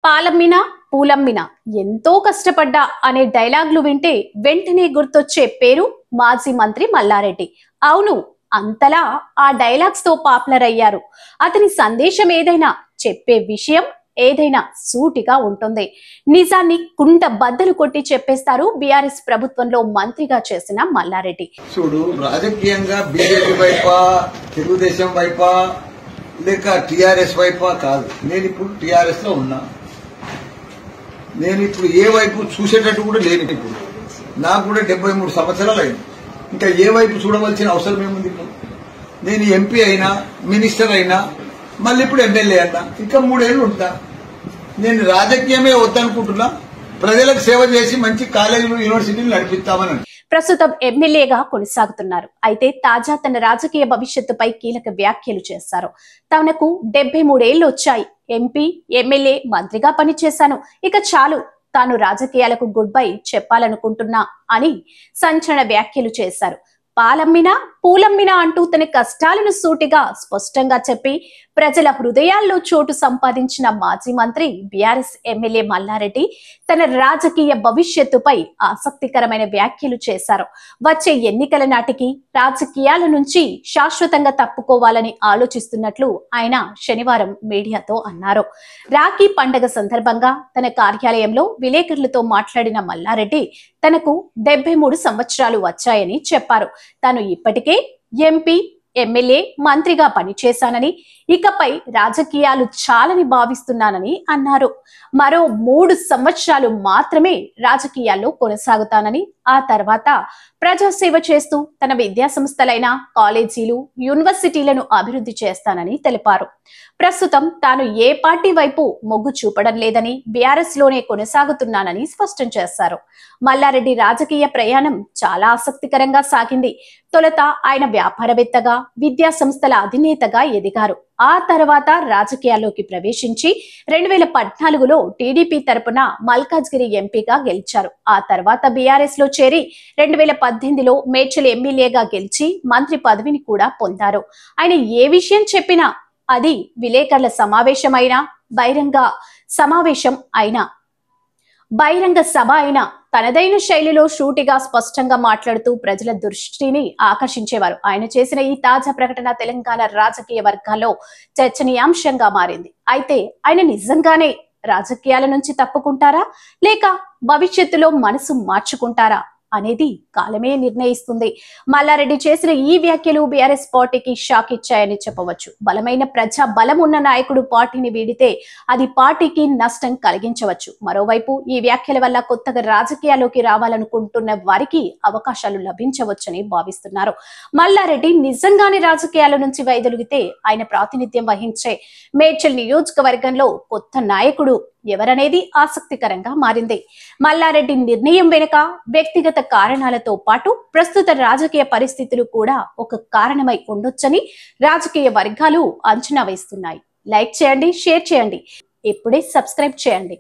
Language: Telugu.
పాలమ్మినా పూలమ్మినా ఎంతో కష్టపడ్డా అనే డైలాగులు వింటే వెంటనే గుర్తొచ్చే పేరు మాజీ మంత్రి మల్లారెడ్డి. అవును, అంతలా ఆ డైలాగ్స్ తో పాపులర్ అయ్యారు. అతని సందేశం ఏదైనా, చెప్పే విషయం ఏదైనా సూటిగా ఉంటుంది. నిజాన్ని కుండ బద్దలు కొట్టి చెప్పేస్తారు బీఆర్ఎస్ ప్రభుత్వంలో మంత్రిగా చేసిన మల్లారెడ్డి. చూడు, రాజకీయంగా బీజేపీ వైపా, తెలుగుదేశం వైపా లేక టీఆర్ఎస్ వైపా కాదు. నేను ఇప్పుడు టీఆర్ఎస్ లో ఉన్నా. నేను ఇప్పుడు ఏ వైపు చూసేటట్టు కూడా లేను. ఇప్పుడు నాకు కూడా 73 సంవత్సరాలు అయింది. ఇంకా ఏ వైపు చూడవలసిన అవసరం ఏముంది? ఇప్పుడు నేను ఎంపీ అయినా, మినిస్టర్ అయినా, మళ్ళీ ఇప్పుడు ఎమ్మెల్యే అయినా, ఇంకా 3 ఏళ్ళు ఉంటా. నేను రాజకీయమే వద్దనుకుంటున్నా. ప్రజలకు సేవ చేసి మంచి కాలేజీలు, యూనివర్సిటీలు నడిపిస్తామని. ప్రస్తుతం ఎమ్మెల్యేగా కొనసాగుతున్నారు. అయితే తాజా తన రాజకీయ భవిష్యత్తుపై కీలక వ్యాఖ్యలు చేశారు. తనకు 73 ఏళ్లు వచ్చాయి. ఎంపీ, ఎమ్మెల్యే, మంత్రిగా పనిచేశాను. ఇక చాలు, తాను రాజకీయాలకు గుడ్ బై చెప్పాలనుకుంటున్నా అని సంచలన వ్యాఖ్యలు చేశారు. పాలమ్మినా పూలమ్మినా అంటూ తన కష్టాలను సూటిగా స్పష్టంగా చెప్పి ప్రజల హృదయాల్లో చోటు సంపాదించిన మాజీ మంత్రి బీఆర్ఎస్ ఎమ్మెల్యే మల్లారెడ్డి తన రాజకీయ భవిష్యత్తుపై ఆసక్తికరమైన వ్యాఖ్యలు చేశారు. వచ్చే ఎన్నికల నాటికి రాజకీయాల నుంచి శాశ్వతంగా తప్పుకోవాలని ఆలోచిస్తున్నట్లు ఆయన శనివారం మీడియాతో అన్నారు. రాఖీ పండగ సందర్భంగా తన కార్యాలయంలో విలేకరులతో మాట్లాడిన మల్లారెడ్డి తనకు 73 సంవత్సరాలు వచ్చాయని చెప్పారు. తాను ఇప్పటికే ఎంపీ, ఎమ్మెల్యే, మంత్రిగా పనిచేశానని, ఇకపై రాజకీయాలు చాలని భావిస్తున్నానని అన్నారు. మరో 3 సంవత్సరాలు మాత్రమే రాజకీయాల్లో కొనసాగుతానని, ఆ తర్వాత ప్రజాసేవ చేస్తూ తన విద్యా సంస్థలైన కాలేజీలు, యూనివర్సిటీలను అభివృద్ధి చేస్తానని తెలిపారు. ప్రస్తుతం తాను ఏ పార్టీ వైపు మొగ్గు చూపడం లేదని, బీఆర్ఎస్ లోనే కొనసాగుతున్నానని స్పష్టం చేశారు. మల్లారెడ్డి రాజకీయ ప్రయాణం చాలా ఆసక్తికరంగా సాగింది. తొలుత ఆయన వ్యాపారవేత్తగా, విద్యా సంస్థల అధినేతగా ఎదిగారు. ఆ తర్వాత రాజకీయాల్లోకి ప్రవేశించి 2014లో టీడీపీ తరపున మల్కాజ్గిరి ఎంపీగా గెలిచారు. ఆ తర్వాత బీఆర్ఎస్ లో చేరి 2018లో మేడ్చల్ ఎమ్మెల్యేగా గెలిచి మంత్రి పదవిని కూడా పొందారు. ఆయన ఏ విషయం చెప్పినా, అది విలేకరుల సమావేశమైనా, బహిరంగ సభ అయినా తనదైన శైలిలో సూటిగా స్పష్టంగా మాట్లాడుతూ ప్రజల దృష్టిని ఆకర్షించేవారు. ఆయన చేసిన ఈ తాజా ప్రకటన తెలంగాణ రాజకీయ వర్గాల్లో చర్చనీయాంశంగా మారింది. అయితే ఆయన నిజంగానే రాజకీయాల నుంచి తప్పుకుంటారా, లేక భవిష్యత్తులో మనసు మార్చుకుంటారా అనేది కాలమే నిర్ణయిస్తుంది. మల్లారెడ్డి చేసిన ఈ వ్యాఖ్యలు బీఆర్ఎస్ పార్టీకి షాక్ ఇచ్చాయని చెప్పవచ్చు. బలమైన ప్రజా బలం ఉన్న నాయకుడు పార్టీని వీడితే అది పార్టీకి నష్టం కలిగించవచ్చు. మరోవైపు ఈ వ్యాఖ్యల వల్ల కొత్తగా రాజకీయాల్లోకి రావాలనుకుంటున్న వారికి అవకాశాలు లభించవచ్చని భావిస్తున్నారు. మల్లారెడ్డి నిజంగానే రాజకీయాల నుంచి వైదొలిగితే ఆయన ప్రాతినిధ్యం వహించే మేడ్చల్ నియోజకవర్గంలో కొత్త నాయకుడు ఎవరనేది ఆసక్తికరంగా మారింది. మల్లారెడ్డి నిర్ణయం వెనుక వ్యక్తిగత కారణాలతో పాటు ప్రస్తుత రాజకీయ పరిస్థితులు కూడా ఒక కారణమై ఉండొచ్చని రాజకీయ వర్గాలు అంచనా వేస్తున్నాయి. లైక్ చేయండి, షేర్ చేయండి, ఇప్పుడే సబ్స్క్రైబ్ చేయండి.